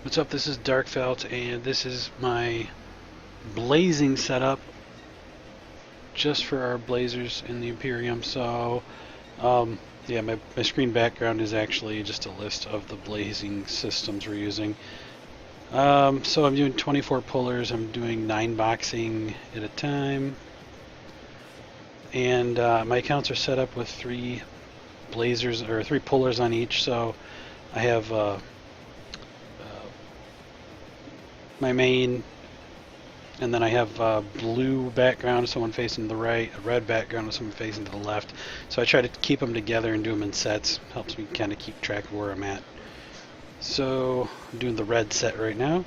What's up? This is Dark Felt, and this is my blazing setup just for our blazers in the Imperium. So, yeah, my screen background is actually just a list of the blazing systems we're using. So I'm doing 24 pullers. I'm doing 9 boxing at a time, and my accounts are set up with 3 blazers or 3 pullers on each. So I have my main, and then I have a blue background, someone facing to the right, a red background with someone facing to the left. So I try to keep them together and do them in sets. Helps me kind of keep track of where I'm at. So I'm doing the red set right now.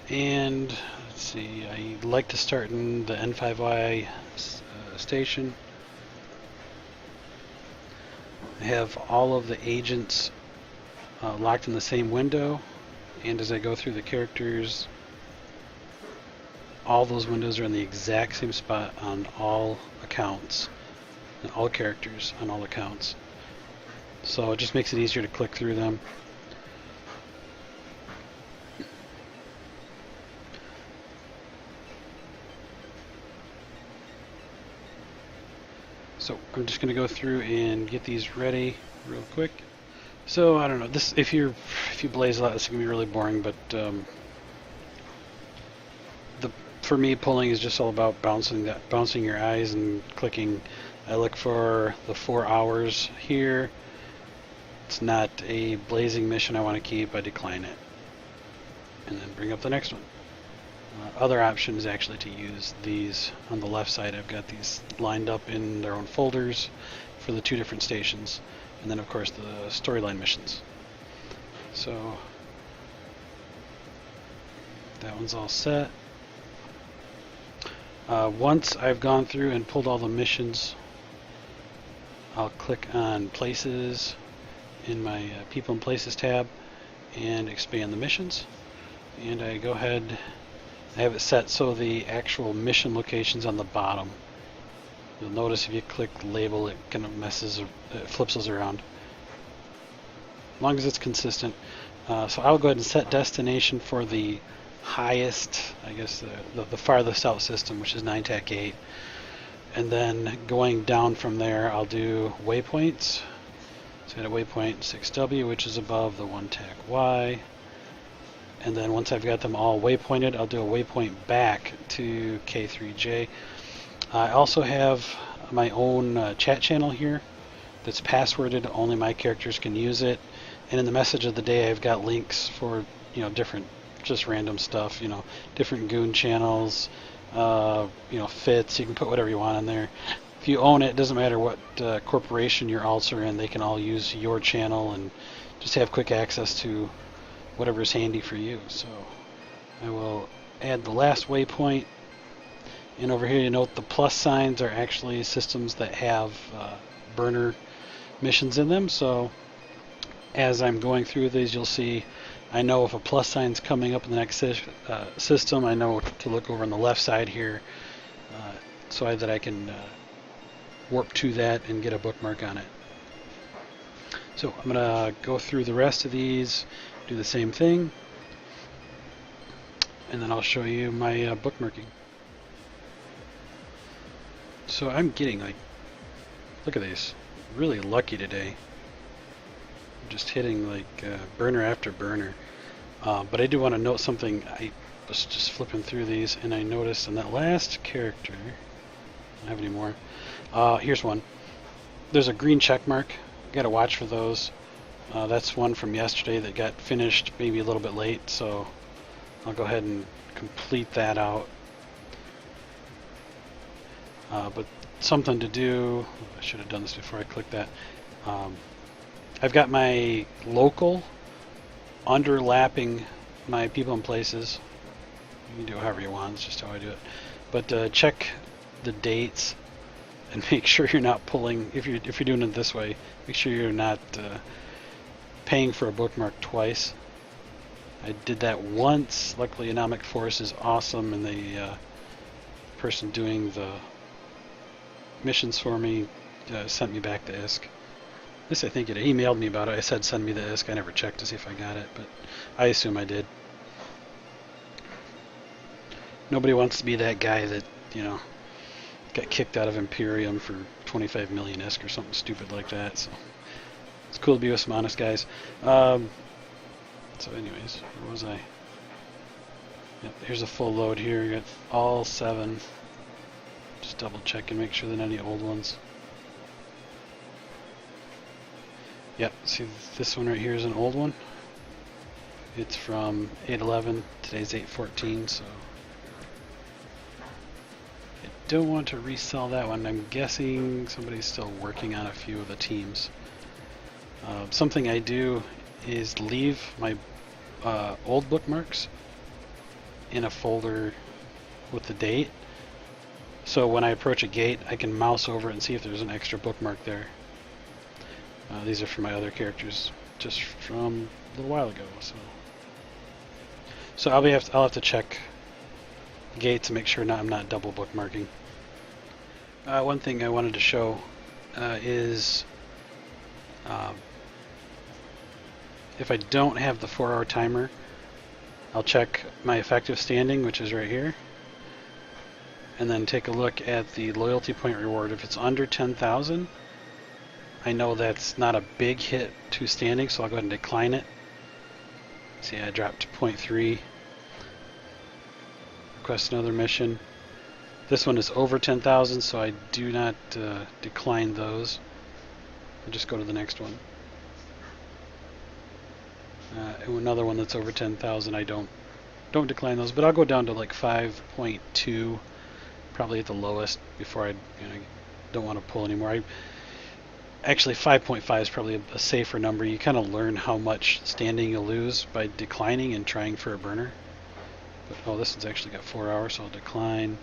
And let's see, I like to start in the N5Y station. I have all of the agents locked in the same window, and as I go through the characters, all those windows are in the exact same spot on all accounts, and all characters on all accounts. So it just makes it easier to click through them. So I'm just going to go through and get these ready real quick. So I don't know, this if you blaze a lot, this is going to be really boring, but for me, pulling is just all about bouncing your eyes and clicking. I look for the 4 hours here. It's not a blazing mission I want to keep. I decline it, and then bring up the next one. Other option is actually to use these on the left side. I've got these lined up in their own folders for the 2 different stations, and then of course the storyline missions. So that one's all set. Once I've gone through and pulled all the missions, I'll click on Places in my People and Places tab and expand the missions. And I go ahead, I have it set so the actual mission location's on the bottom. You'll notice if you click label, it kind of it flips those around. As long as it's consistent. So I'll go ahead and set destination for the highest, I guess the farthest out system, which is 9TAC8, and then going down from there I'll do waypoints. So I had a waypoint 6W, which is above the 1TAC-Y, and then once I've got them all waypointed, I'll do a waypoint back to K3J. I also have my own chat channel here that's passworded. Only my characters can use it, and in the message of the day I've got links for different just random stuff, different goon channels, fits. You can put whatever you want in there. If you own it, doesn't matter what corporation your alts are in, they can all use your channel and just have quick access to whatever is handy for you. So I will add the last waypoint, and over here you note the plus signs are actually systems that have burner missions in them. So as I'm going through these, you'll see I know if a plus sign's coming up in the next system, I know to look over on the left side here so that I can warp to that and get a bookmark on it. So I'm going to go through the rest of these, do the same thing, and then I'll show you my bookmarking. So I'm getting, look at these, really lucky today. Just hitting burner after burner. But I do want to note something. I was just flipping through these and I noticed in that last character, I don't have any more. Here's one. There's a green check mark. You gotta watch for those. That's one from yesterday that got finished maybe a little bit late, so I'll go ahead and complete that out. But something to do, I should have done this before I clicked that. I've got my local underlapping my people and places. You can do it however you want, it's just how I do it. But check the dates and make sure you're not pulling, if you're doing it this way, make sure you're not paying for a bookmark twice. I did that once. Luckily, Anomic Force is awesome, and the person doing the missions for me, sent me back the ISK. At least I think it emailed me about it. I said send me the ISK. I never checked to see if I got it, but I assume I did. Nobody wants to be that guy that, you know, got kicked out of Imperium for 25 million ISK or something stupid like that. So it's cool to be with some honest guys. So anyways, where was I? Yep, here's a full load here. You got all 7. Just double check and make sure there aren't any old ones. Yep, see this one right here is an old one. It's from 8/11. Today's 8/14, so I don't want to resell that one. I'm guessing somebody's still working on a few of the teams. Something I do is leave my old bookmarks in a folder with the date. So when I approach a gate, I can mouse over it and see if there's an extra bookmark there. These are for my other characters, just from a little while ago. So I'll have to check gate to make sure I'm not double bookmarking. One thing I wanted to show is if I don't have the 4-hour timer, I'll check my effective standing, which is right here, and then take a look at the loyalty point reward. If it's under 10,000, I know that's not a big hit to standing, so I'll go ahead and decline it. See, I dropped to 0.3. Request another mission. This one is over 10,000, so I do not decline those. I'll just go to the next one. Another one that's over 10,000, I don't decline those, but I'll go down to like 5.2, probably at the lowest, before I don't want to pull anymore. Actually, 5.5 is probably a safer number. You kind of learn how much standing you'll lose by declining and trying for a burner. But, oh, this one's actually got 4 hours, so I'll decline.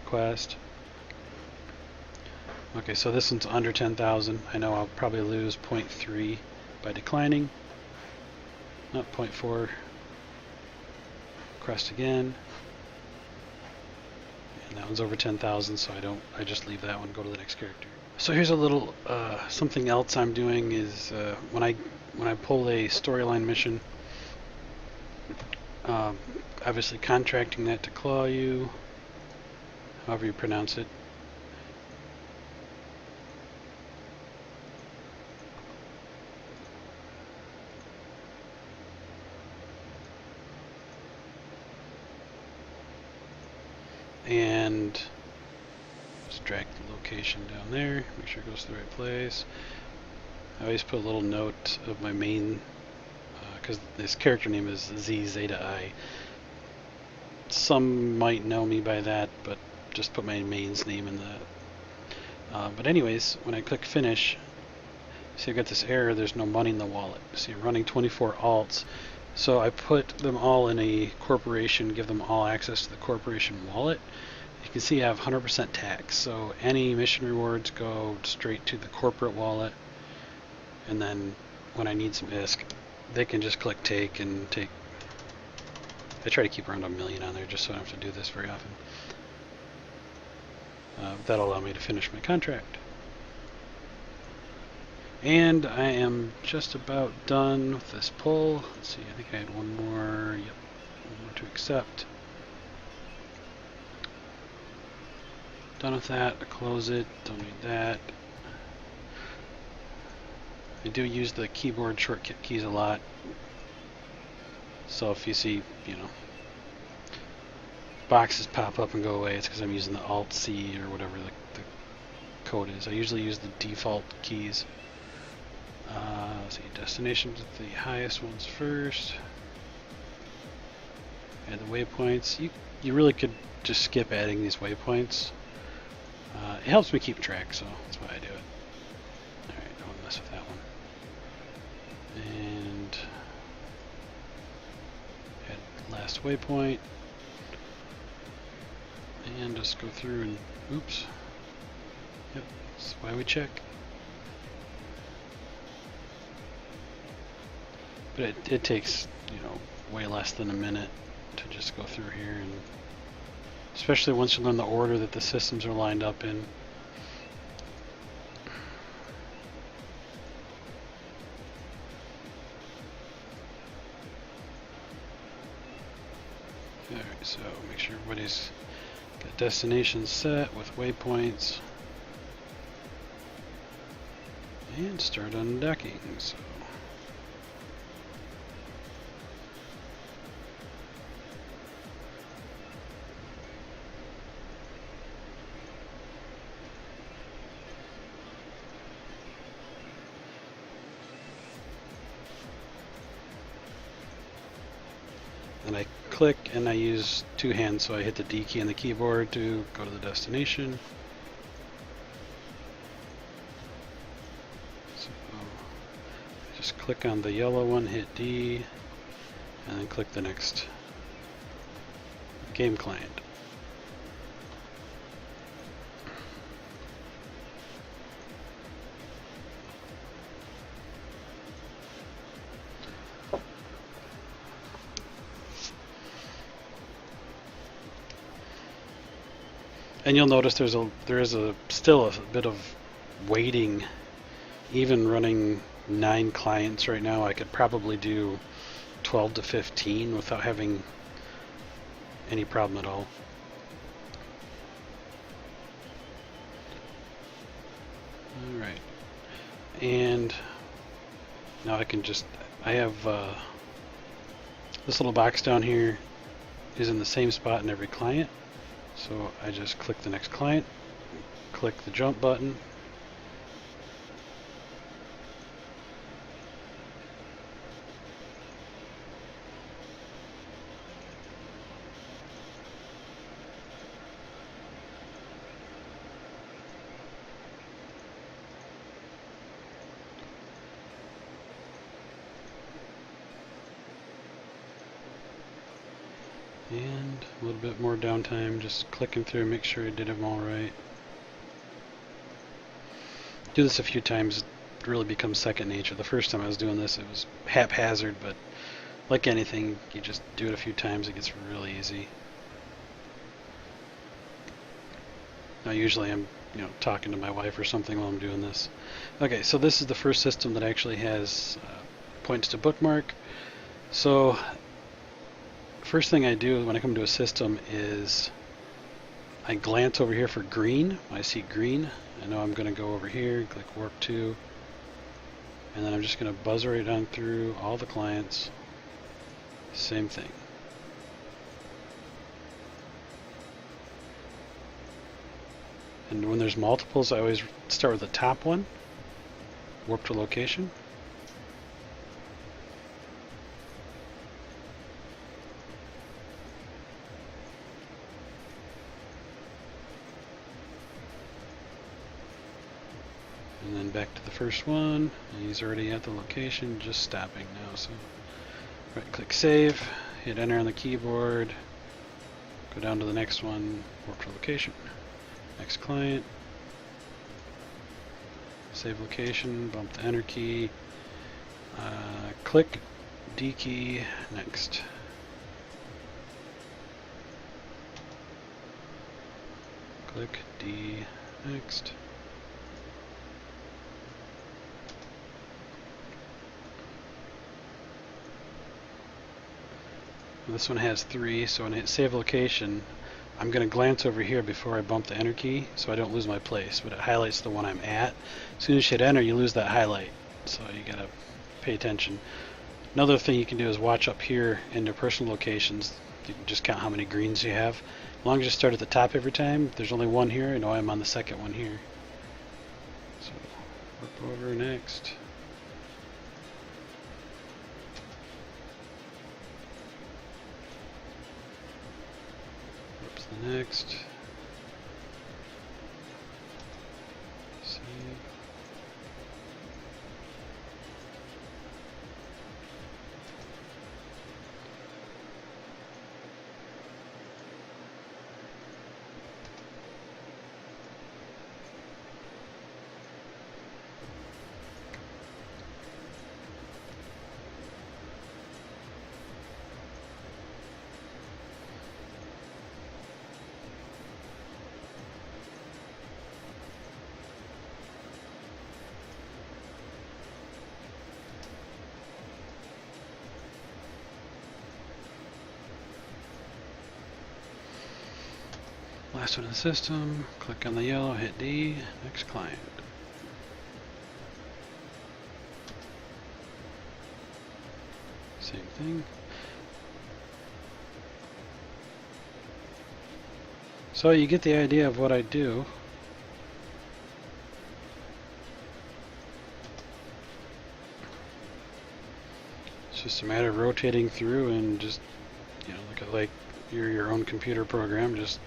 Request. Okay, so this one's under 10,000. I know I'll probably lose 0.3 by declining. Not 0.4. Request again. And that one's over 10,000, so I just leave that one, go to the next character. So here's a little something else I'm doing is when I pull a storyline mission, obviously contracting that to Claw You, however you pronounce it. And just drag the location down there, make sure it goes to the right place. I always put a little note of my main, because this character name is Z Zeta I. Some might know me by that, but just put my main's name in the. But anyways, when I click finish, see I got this error, there's no money in the wallet. See, I'm running 24 alts. So I put them all in a corporation, give them all access to the corporation wallet. You can see I have 100% tax, so any mission rewards go straight to the corporate wallet, and then when I need some ISK, they can just click take and take. I try to keep around 1 million on there just so I don't have to do this very often. That'll allow me to finish my contract. And I am just about done with this pull. Let's see, I think I had one more. Yep, one more to accept. Done with that. I close it. Don't need that. I do use the keyboard shortcut keys a lot. So if you see, boxes pop up and go away, it's because I'm using the Alt-C or whatever the code is. I usually use the default keys. Let's see, destinations with the highest ones first. Add the waypoints. You really could just skip adding these waypoints. It helps me keep track, so that's why I do it. Alright, don't mess with that one. And add last waypoint. And just go through and, oops. Yep, that's why we check. But it takes, way less than a minute to just go through here and especially once you learn the order that the systems are lined up in. Alright, so make sure everybody's got destinations set with waypoints. And start undecking. So and I click and I use two hands, so I hit the D key on the keyboard to go to the destination. So I just click on the yellow one, hit D, and then click the next game client. And you'll notice there is still a bit of waiting. Even running 9 clients right now, I could probably do 12 to 15 without having any problem at all. Alright, and now I have this little box down here is in the same spot in every client. So I just click the next client, click the jump button, and a little bit more downtime, just clicking through, make sure I did them all right. Do this a few times, it really becomes second nature. The first time I was doing this, it was haphazard, but like anything, you just do it a few times, it gets really easy. Now usually I'm talking to my wife or something while I'm doing this. Okay, so this is the first system that actually has points to bookmark. So first thing I do when I come to a system is I glance over here for green. I see green. I know I'm going to go over here, click warp 2, and then I'm just going to buzz right on through all the clients. Same thing. And when there's multiples, I always start with the top one, warp to location. And then back to the first one. He's already at the location, just stopping now. So right click save, hit enter on the keyboard, go down to the next one, warp to location. Next client, save location, bump the enter key, click D key, next. Click D, next. This one has 3, so when I hit save location, I'm going to glance over here before I bump the enter key so I don't lose my place, but it highlights the one I'm at. As soon as you hit enter, you lose that highlight, so you got to pay attention. Another thing you can do is watch up here in your personal locations. You can just count how many greens you have. As long as you start at the top every time, if there's only one here, I know I'm on the second one here. So, warp over next. Next. Save. Last one in the system. Click on the yellow, hit D, next client. Same thing. So you get the idea of what I do. It's just a matter of rotating through and just, you know, like you're your own computer program, just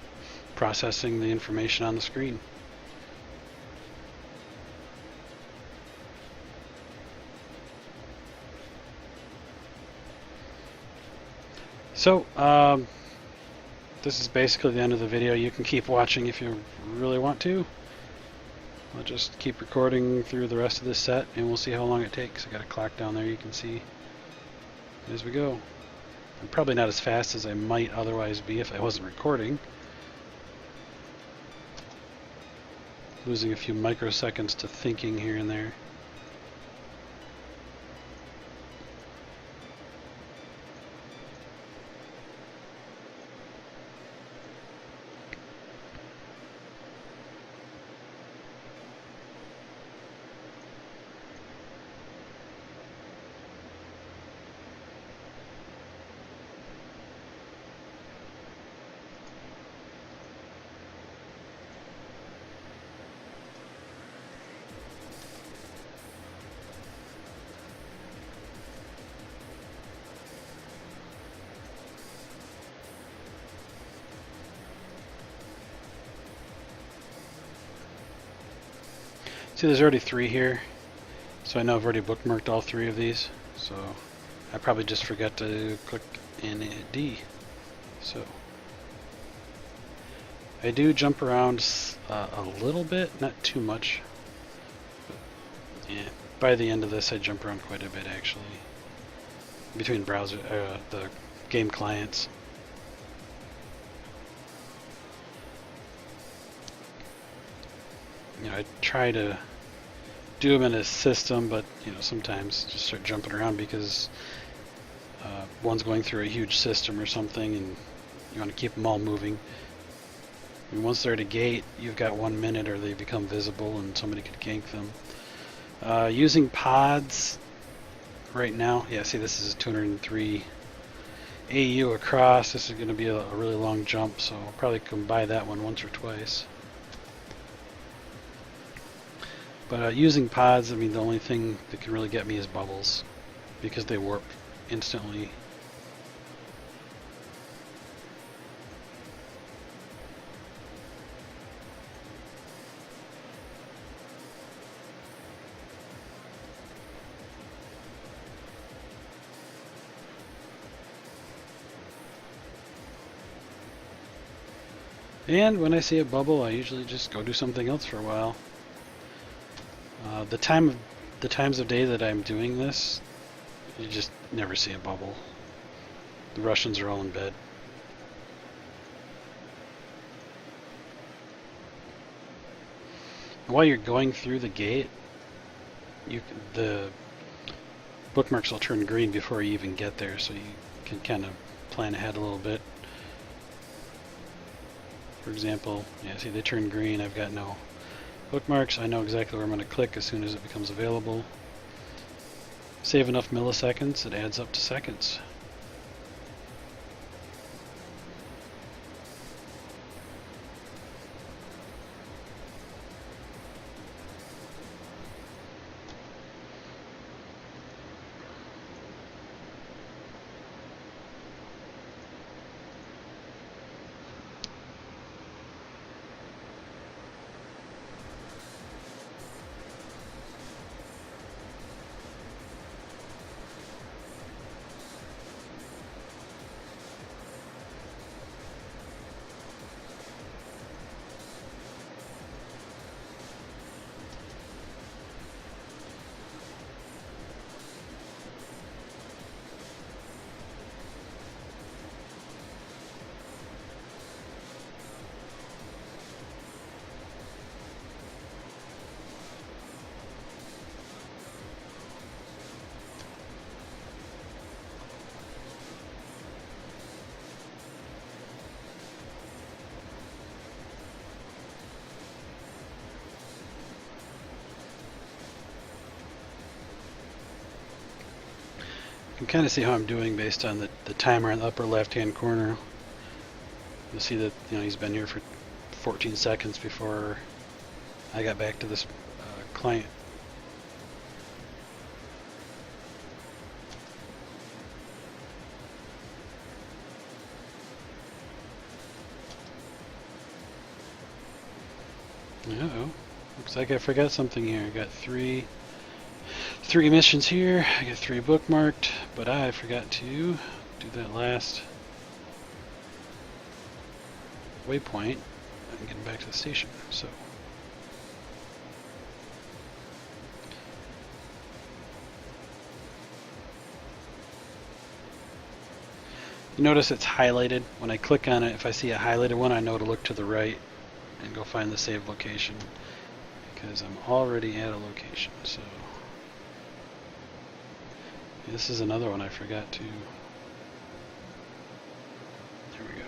processing the information on the screen. So, this is basically the end of the video. You can keep watching if you really want to. I'll just keep recording through the rest of this set and we'll see how long it takes. I got a clock down there you can see as we go. I'm probably not as fast as I might otherwise be if I wasn't recording. Losing a few microseconds to thinking here and there. See, there's already 3 here, so I know I've already bookmarked all 3 of these, so I probably just forgot to click in D. So I do jump around a little bit, not too much. But yeah, by the end of this I jump around quite a bit actually, between the game clients. You know, I try to do them in a system, but you know, sometimes just start jumping around because one's going through a huge system or something and you want to keep them all moving. I mean, once they're at a gate, you've got 1 minute or they become visible and somebody could gank them. Using pods right now, yeah, see, this is 203 AU across. This is going to be a really long jump, so I'll probably come by that one once or twice. But using pods, I mean, the only thing that can really get me is bubbles, because they warp instantly. And when I see a bubble, I usually just go do something else for a while. The times of day that I'm doing this, you just never see a bubble. The Russians are all in bed. While you're going through the gate, the bookmarks will turn green before you even get there, so you can kind of plan ahead a little bit. For example, yeah, see, they turn green. I've got no bookmarks. I know exactly where I'm going to click as soon as it becomes available. Save enough milliseconds, it adds up to seconds. can kind of see how I'm doing based on the timer in the upper left-hand corner. You'll see that he's been here for 14 seconds before I got back to this client. Uh-oh. Looks like I forgot something here. I got three missions here. I got 3 bookmarked, but I forgot to do that last waypoint. I'm getting back to the station, so. You notice it's highlighted. When I click on it, if I see a highlighted one, I know to look to the right and go find the saved location, because I'm already at a location. So this is another one I forgot to. There we go.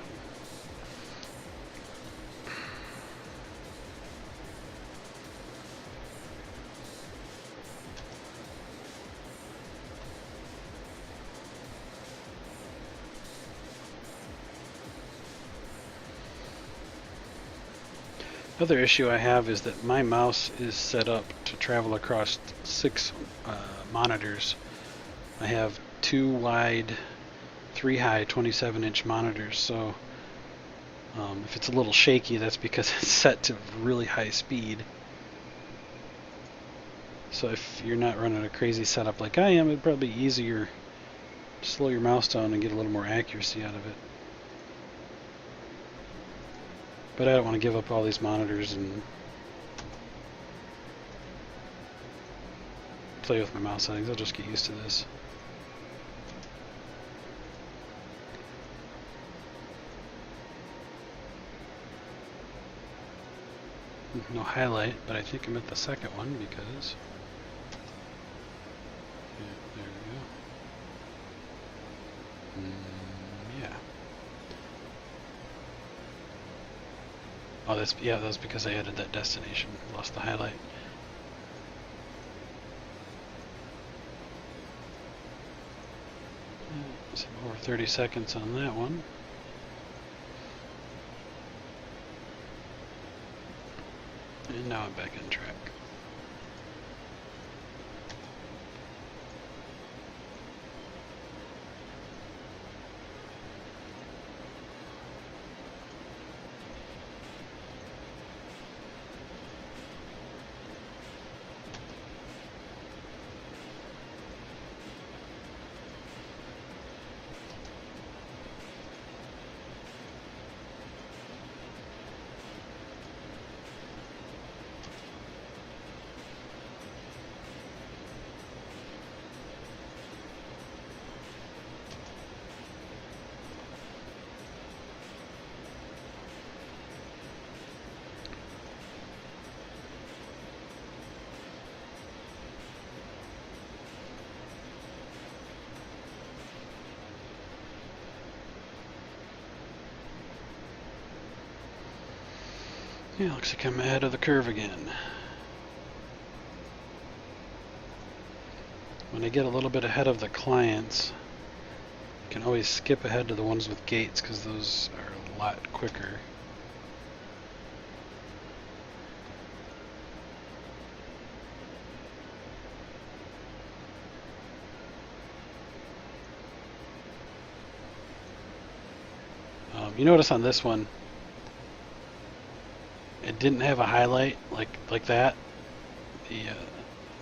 Other issue I have is that my mouse is set up to travel across 6 monitors. I have 2 wide, 3 high, 27-inch monitors, so if it's a little shaky, that's because it's set to really high speed. So if you're not running a crazy setup like I am, it'd probably be easier to slow your mouse down and get a little more accuracy out of it. But I don't want to give up all these monitors and play with my mouse settings. I'll just get used to this. No highlight, but I think I'm at the second one because there we go. Yeah. Oh, that's because I added that destination. Lost the highlight. So over 30 seconds on that one. And now I'm back on track. Yeah, looks like I'm ahead of the curve again. When I get a little bit ahead of the clients, I can always skip ahead to the ones with gates because those are a lot quicker. You notice on this one, it didn't have a highlight like that.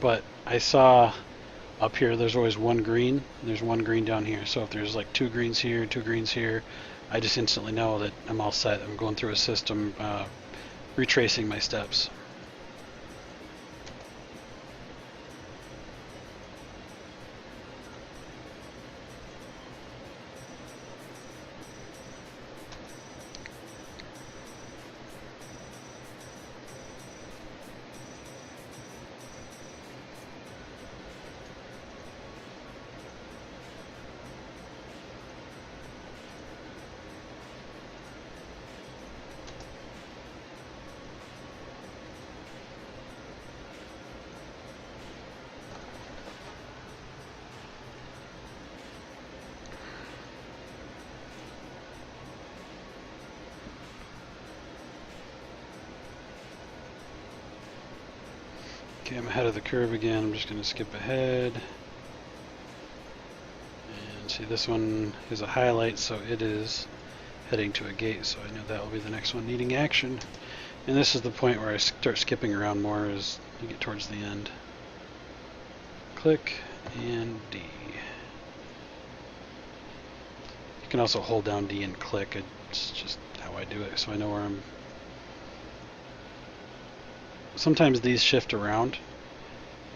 But I saw up here there's always one green. There's one green down here. So if there's like 2 greens here, 2 greens here, I just instantly know that I'm all set. I'm going through a system, retracing my steps. Okay, I'm ahead of the curve again. I'm just going to skip ahead. And see, this one is a highlight, so it is heading to a gate, so I know that will be the next one needing action. And this is the point where I start skipping around more as you get towards the end. Click and D. You can also hold down D and click. It's just how I do it, so I know where I'm. Sometimes these shift around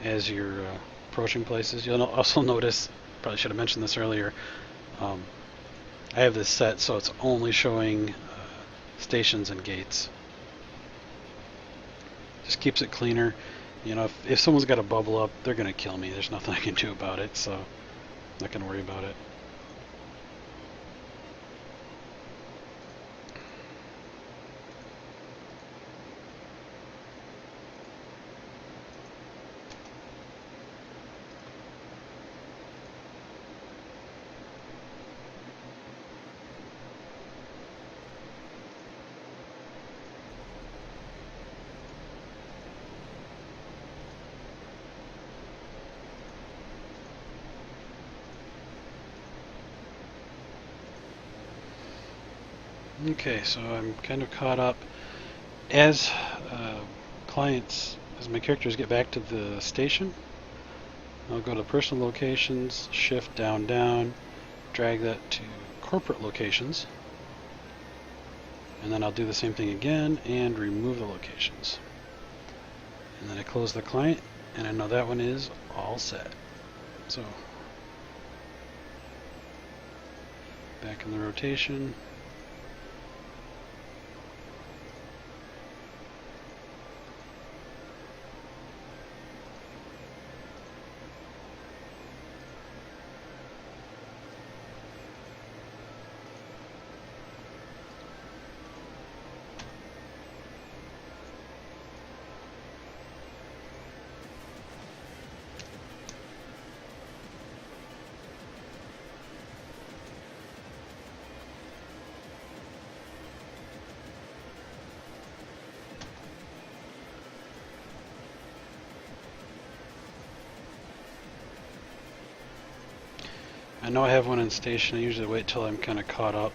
as you're approaching places. You'll also notice, probably should have mentioned this earlier, I have this set so it's only showing stations and gates. Just keeps it cleaner. You know, if someone's got a bubble up, they're going to kill me. There's nothing I can do about it, so I'm not going to worry about it. Okay, so I'm kind of caught up. As as my characters get back to the station, I'll go to personal locations, shift down, down, drag that to corporate locations, and then I'll do the same thing again and remove the locations. And then I close the client, and I know that one is all set. So, back in the rotation. I know I have one in station. I usually wait till I'm kind of caught up.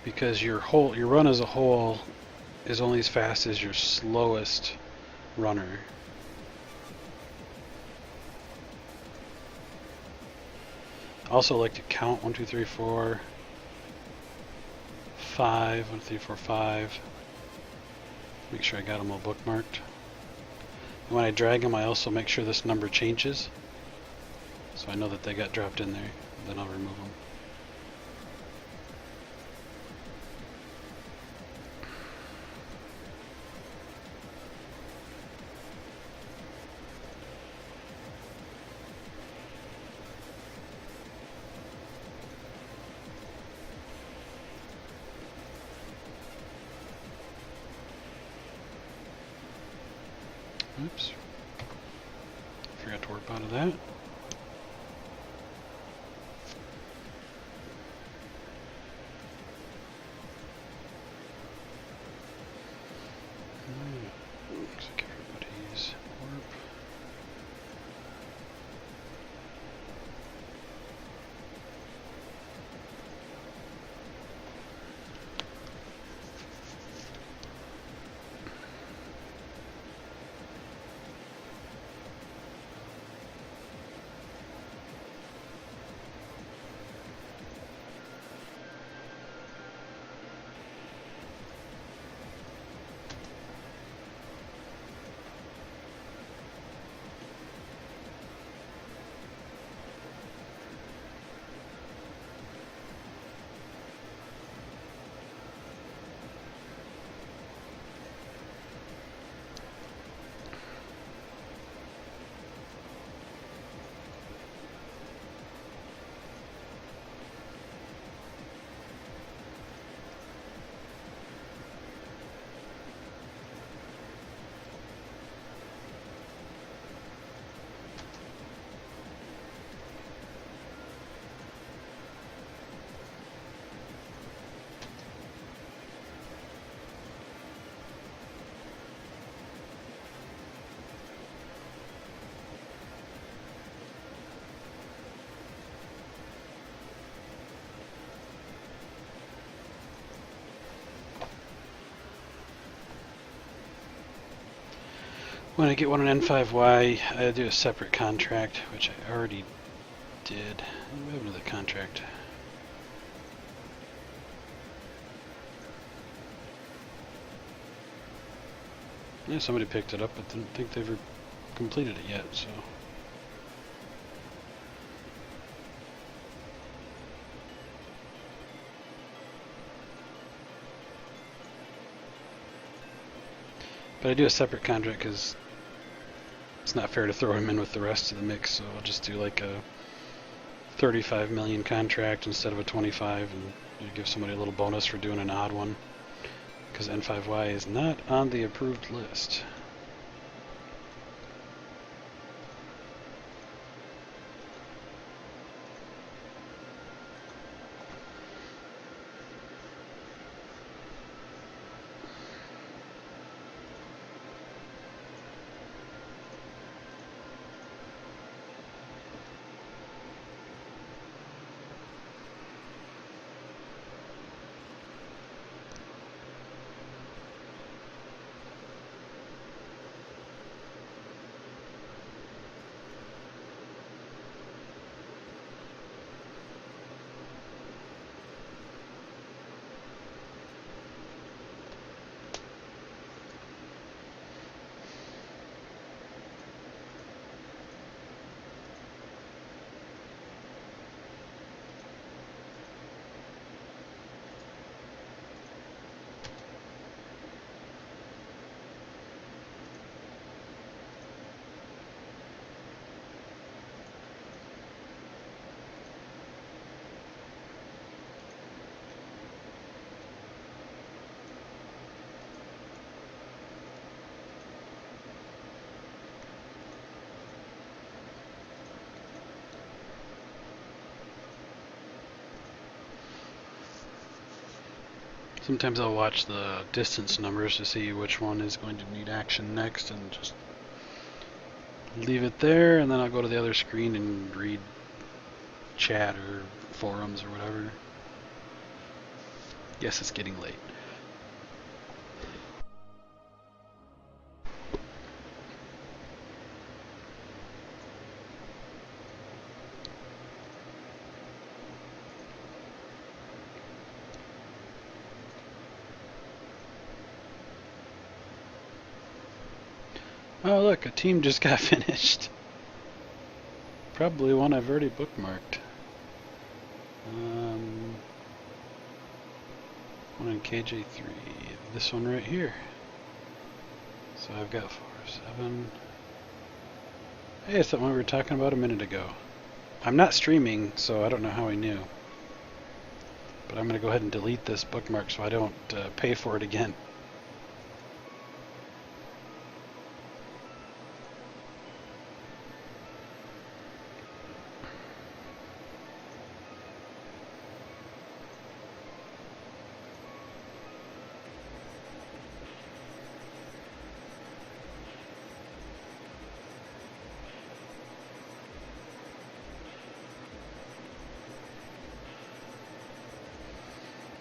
Because your run as a whole is only as fast as your slowest runner. Also like to count 1, 2, 3, 4, 5, 1, 2, 3, 4, 5. Make sure I got them all bookmarked. And when I drag them, I also make sure this number changes, so I know that they got dropped in there. Then I'll remove them. Oops. Forgot to warp out of that. Looks like everybody's warp. When I get one on N5Y, I do a separate contract, which I already did. What happened to the contract? Yeah, somebody picked it up, but didn't think they ever completed it yet, so. But I do a separate contract because it's not fair to throw him in with the rest of the mix, so I'll just do like a 35 million contract instead of a 25, and give somebody a little bonus for doing an odd one, because N5Y is not on the approved list. Sometimes I'll watch the distance numbers to see which one is going to need action next and just leave it there, and then I'll go to the other screen and read chat or forums or whatever. Yes, it's getting late. Oh look, a team just got finished. Probably one I've already bookmarked. One in KJ3. This one right here. So I've got 4, 7. Hey, it's the one we were talking about a minute ago. I'm not streaming, so I don't know how I knew. But I'm going to go ahead and delete this bookmark so I don't pay for it again.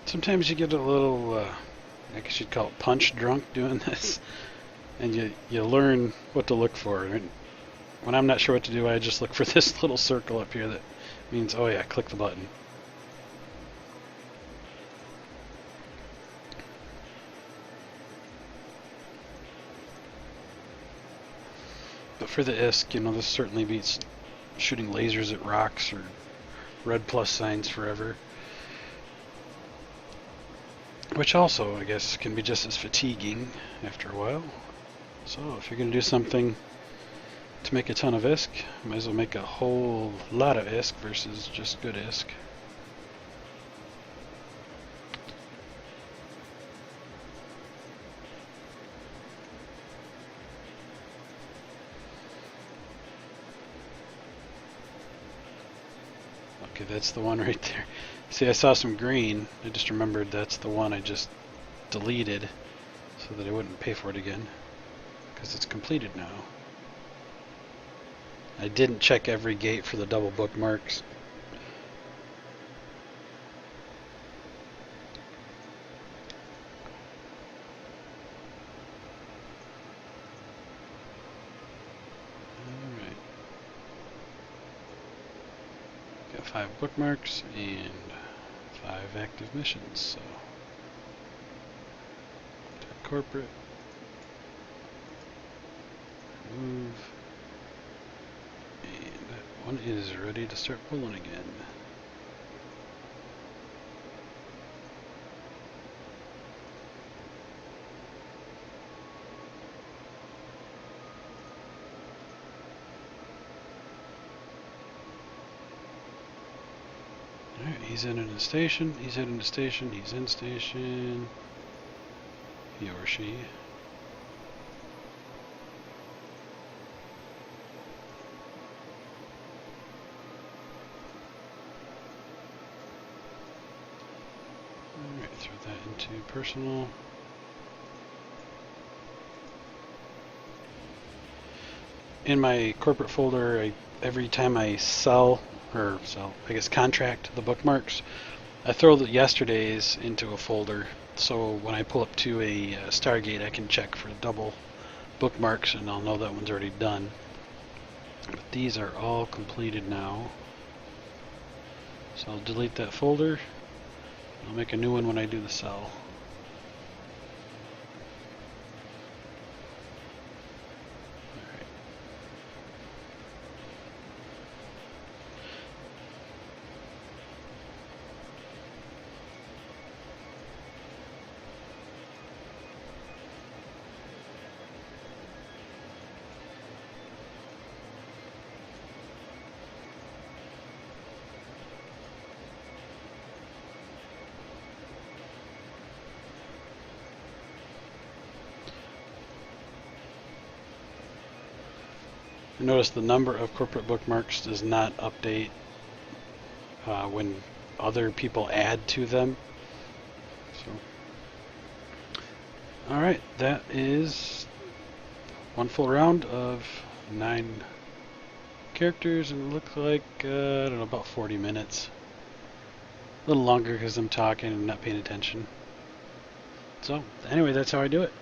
Sometimes you get a little, I guess you'd call it punch drunk doing this, and you learn what to look for. And when I'm not sure what to do, I just look for this little circle up here that means, oh yeah, click the button. But for the ISK, this certainly beats shooting lasers at rocks or red plus signs forever. Which also, I guess, can be just as fatiguing after a while. So if you're going to do something to make a ton of ISK, might as well make a whole lot of ISK versus just good ISK. Okay, that's the one right there. See, I saw some green. I just remembered that's the one I just deleted so that I wouldn't pay for it again, because it's completed now. I didn't check every gate for the double bookmarks. got 5 bookmarks and 5 active missions. So corporate, move, and that one is ready to start pulling again. Alright, he's in the station, he's heading to station, he's in station, he or she. Alright, throw that into personal. In my corporate folder, every time I contract the bookmarks, I throw the yesterday's into a folder, so when I pull up to a Stargate, I can check for double bookmarks and I'll know that one's already done. But these are all completed now. So I'll delete that folder. I'll make a new one when I do the cell. Notice the number of corporate bookmarks does not update when other people add to them. So, alright, that is one full round of 9 characters, and it looks like, I don't know, about 40 minutes. A little longer because I'm talking and not paying attention. So, anyway, that's how I do it.